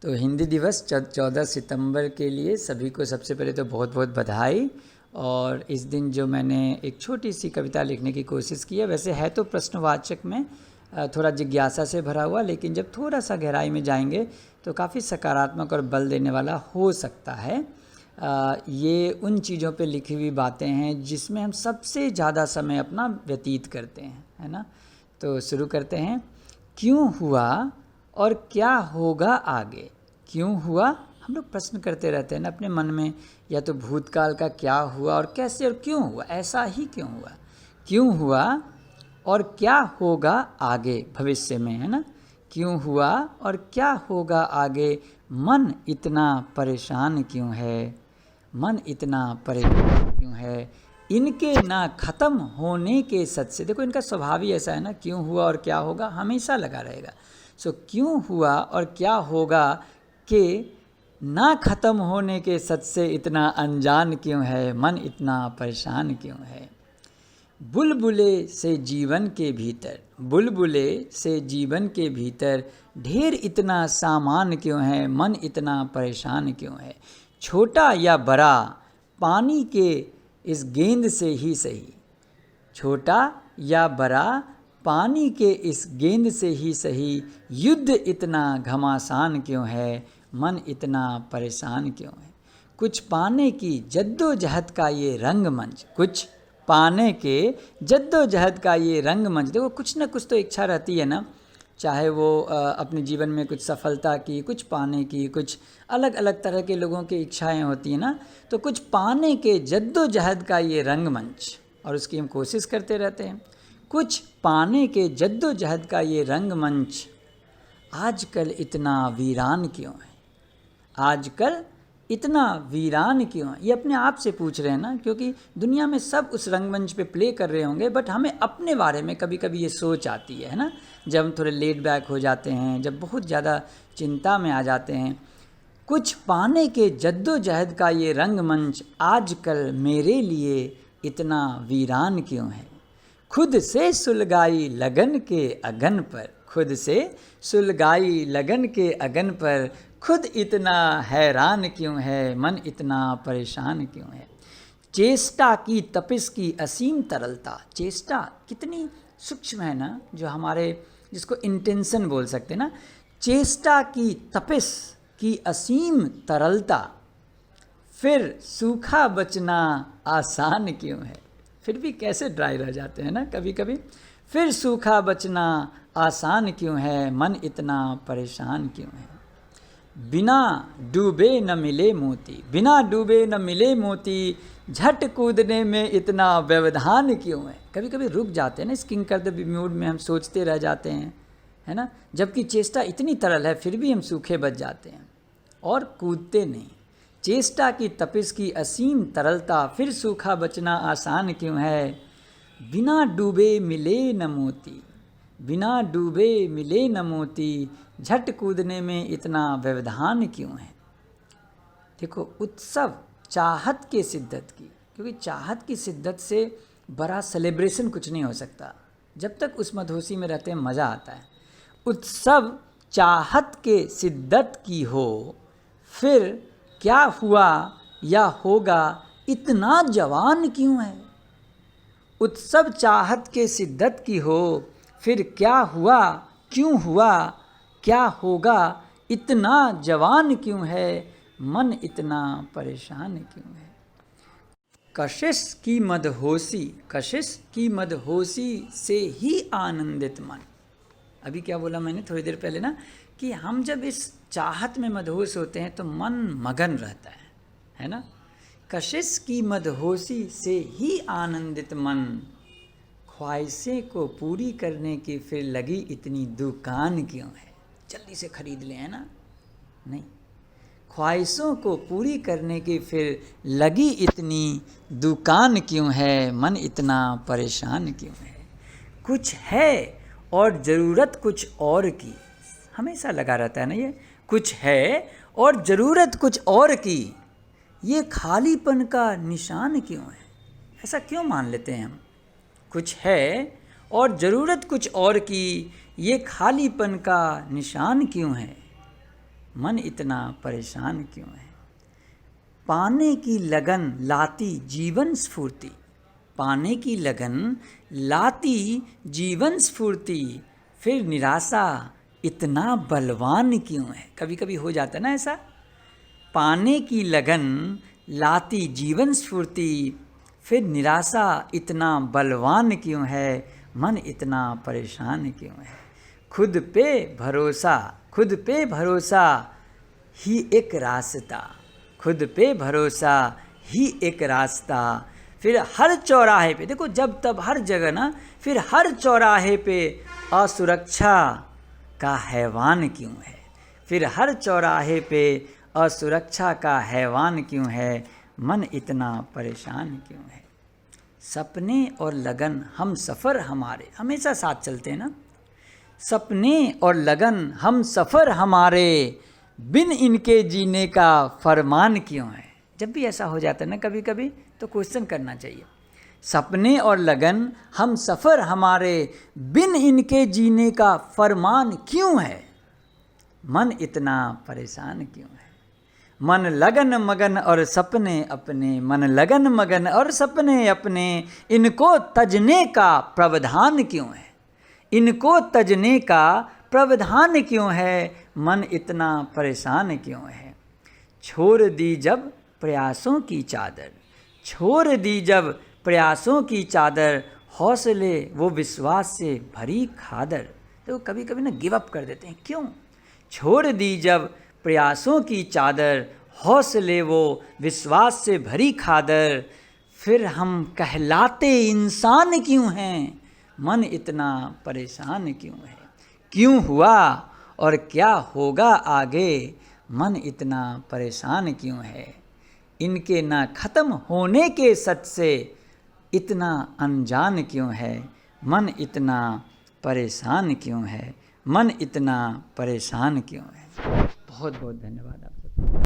तो हिंदी दिवस 14 सितंबर के लिए सभी को सबसे पहले तो बहुत बहुत बधाई। और इस दिन जो मैंने एक छोटी सी कविता लिखने की कोशिश की है, वैसे है तो प्रश्नवाचक में थोड़ा जिज्ञासा से भरा हुआ, लेकिन जब थोड़ा सा गहराई में जाएंगे तो काफ़ी सकारात्मक और बल देने वाला हो सकता है। ये उन चीज़ों पे लिखी हुई बातें हैं जिसमें हम सबसे ज़्यादा समय अपना व्यतीत करते हैं, है ना। तो शुरू करते हैं। क्यों हुआ और क्या होगा आगे। क्यों हुआ, हम लोग प्रश्न करते रहते हैं ना अपने मन में, या तो भूतकाल का क्या हुआ और कैसे और क्यों हुआ, ऐसा ही क्यों हुआ। क्यों हुआ और क्या होगा आगे भविष्य में, है ना। क्यों हुआ और क्या होगा आगे, मन इतना परेशान क्यों है, मन इतना परेशान क्यों है, इनके ना ख़त्म होने के सच से। देखो इनका स्वभाव ही ऐसा है ना, क्यों हुआ और क्या होगा हमेशा लगा रहेगा। सो क्यों हुआ और क्या होगा के ना ख़त्म होने के सच से इतना अनजान क्यों है, मन इतना परेशान क्यों है। बुलबुले से जीवन के भीतर, बुलबुले से जीवन के भीतर ढेर इतना सामान क्यों है, मन इतना परेशान क्यों है। छोटा या बड़ा पानी के इस गेंद से ही सही, छोटा या बड़ा पानी के इस गेंद से ही सही, युद्ध इतना घमासान क्यों है, मन इतना परेशान क्यों है। कुछ पाने की जद्दोजहद का ये रंगमंच, कुछ पाने के जद्दोजहद का ये रंगमंच। देखो कुछ ना कुछ तो इच्छा रहती है ना, चाहे वो अपने जीवन में कुछ सफलता की, कुछ पाने की, कुछ अलग अलग तरह के लोगों की इच्छाएं होती हैं ना। तो कुछ पाने के जद्दोजहद का ये रंगमंच, और उसकी हम कोशिश करते रहते हैं। कुछ पाने के जद्दोजहद का ये रंगमंच आजकल इतना वीरान क्यों है, आजकल इतना वीरान क्यों है। ये अपने आप से पूछ रहे हैं ना, क्योंकि दुनिया में सब उस रंगमंच पे प्ले कर रहे होंगे, बट हमें अपने बारे में कभी कभी ये सोच आती है ना, जब हम थोड़े लेट बैक हो जाते हैं, जब बहुत ज़्यादा चिंता में आ जाते हैं। कुछ पाने के जद्दोजहद का ये रंगमंच आजकल मेरे लिए इतना वीरान क्यों है। खुद से सुलगाई लगन के अगन पर, खुद से सुलगाई लगन के अगन पर खुद इतना हैरान क्यों है, मन इतना परेशान क्यों है। चेष्टा की तपिश की असीम तरलता, चेष्टा कितनी सूक्ष्म है ना, जो हमारे जिसको इंटेंशन बोल सकते हैं ना। चेष्टा की तपिश की असीम तरलता, फिर सूखा बचना आसान क्यों है। फिर भी कैसे ड्राई रह जाते हैं ना कभी कभी। फिर सूखा बचना आसान क्यों है, मन इतना परेशान क्यों है। बिना डूबे न मिले मोती, बिना डूबे न मिले मोती, झट कूदने में इतना व्यवधान क्यों है। कभी कभी रुक जाते हैं ना, इस किंकर द मूड में हम सोचते रह जाते हैं, है ना। जबकि चेष्टा इतनी तरल है फिर भी हम सूखे बच जाते हैं और कूदते नहीं। चेष्टा की तपिश की असीम तरलता, फिर सूखा बचना आसान क्यों है। बिना डूबे मिले न मोती, बिना डूबे मिले न मोती, झट कूदने में इतना व्यवधान क्यों है। देखो उत्सव चाहत के शिद्दत की, क्योंकि चाहत की शिद्दत से बड़ा सेलिब्रेशन कुछ नहीं हो सकता। जब तक उस मधोसी में रहते हैं मज़ा आता है। उत्सव चाहत के शिद्दत की हो, फिर क्या हुआ या होगा इतना जवान क्यों है। उत्सव चाहत के शिद्दत की हो, फिर क्या हुआ क्यों हुआ, क्या होगा इतना जवान क्यों है, मन इतना परेशान क्यों है। कशिश की मदहोशी, कशिश की मदहोशी से ही आनंदित मन। अभी क्या बोला मैंने थोड़ी देर पहले ना, कि हम जब इस चाहत में मदहोश होते हैं तो मन मगन रहता है ना। कशिश की मदहोशी से ही आनंदित मन, ख्वाहिशें को पूरी करने की फिर लगी इतनी दुकान क्यों है। जल्दी से खरीद लें, है ना, नहीं। ख्वाहिशों को पूरी करने की फिर लगी इतनी दुकान क्यों है, मन इतना परेशान क्यों है। कुछ है और ज़रूरत कुछ और की, हमेशा लगा रहता है ना ये। कुछ है और ज़रूरत कुछ और की, ये खालीपन का निशान क्यों है। ऐसा क्यों मान लेते हैं हम। कुछ है और ज़रूरत कुछ और की, ये खालीपन का निशान क्यों है। मन इतना परेशान क्यों है। पाने की लगन लाती जीवन स्फूर्ति, पाने की लगन लाती जीवन स्फूर्ति, फिर निराशा इतना बलवान क्यों है। कभी कभी हो जाता है ना ऐसा, पाने की लगन लाती जीवन स्फूर्ति, फिर निराशा इतना बलवान क्यों है, मन इतना परेशान क्यों है। खुद पे भरोसा, खुद पे भरोसा ही एक रास्ता, खुद पे भरोसा ही एक रास्ता, फिर हर चौराहे पे, देखो जब तब हर जगह ना, फिर हर चौराहे पे असुरक्षा का हैवान क्यों है, फिर हर चौराहे पे असुरक्षा का हैवान क्यों है, मन इतना परेशान क्यों है। सपने और लगन हम सफ़र हमारे हमेशा साथ चलते हैं ना, सपने और लगन हम सफ़र हमारे, बिन इनके जीने का फरमान क्यों है। जब भी ऐसा हो जाता है ना कभी कभी, तो क्वेश्चन करना चाहिए, सपने और लगन हम सफ़र हमारे, बिन इनके जीने का फरमान क्यों है, मन इतना परेशान क्यों है। मन लगन मगन और सपने अपने, मन लगन मगन और सपने अपने, इनको तजने का प्रावधान क्यों है, इनको तजने का प्रावधान क्यों है, मन इतना परेशान क्यों है। छोड़ दी जब प्रयासों की चादर, छोड़ दी जब प्रयासों की चादर, हौसले वो विश्वास से भरी खादर। तो कभी कभी ना गिव अप कर देते हैं, क्यों। छोड़ दी जब प्रयासों की चादर, हौसले वो विश्वास से भरी खादर, फिर हम कहलाते इंसान क्यों हैं, मन इतना परेशान क्यों है। क्यों हुआ और क्या होगा आगे, मन इतना परेशान क्यों है। इनके ना ख़त्म होने के सच से इतना अनजान क्यों है, मन इतना परेशान क्यों है, मन इतना परेशान क्यों है। बहुत बहुत धन्यवाद आपका।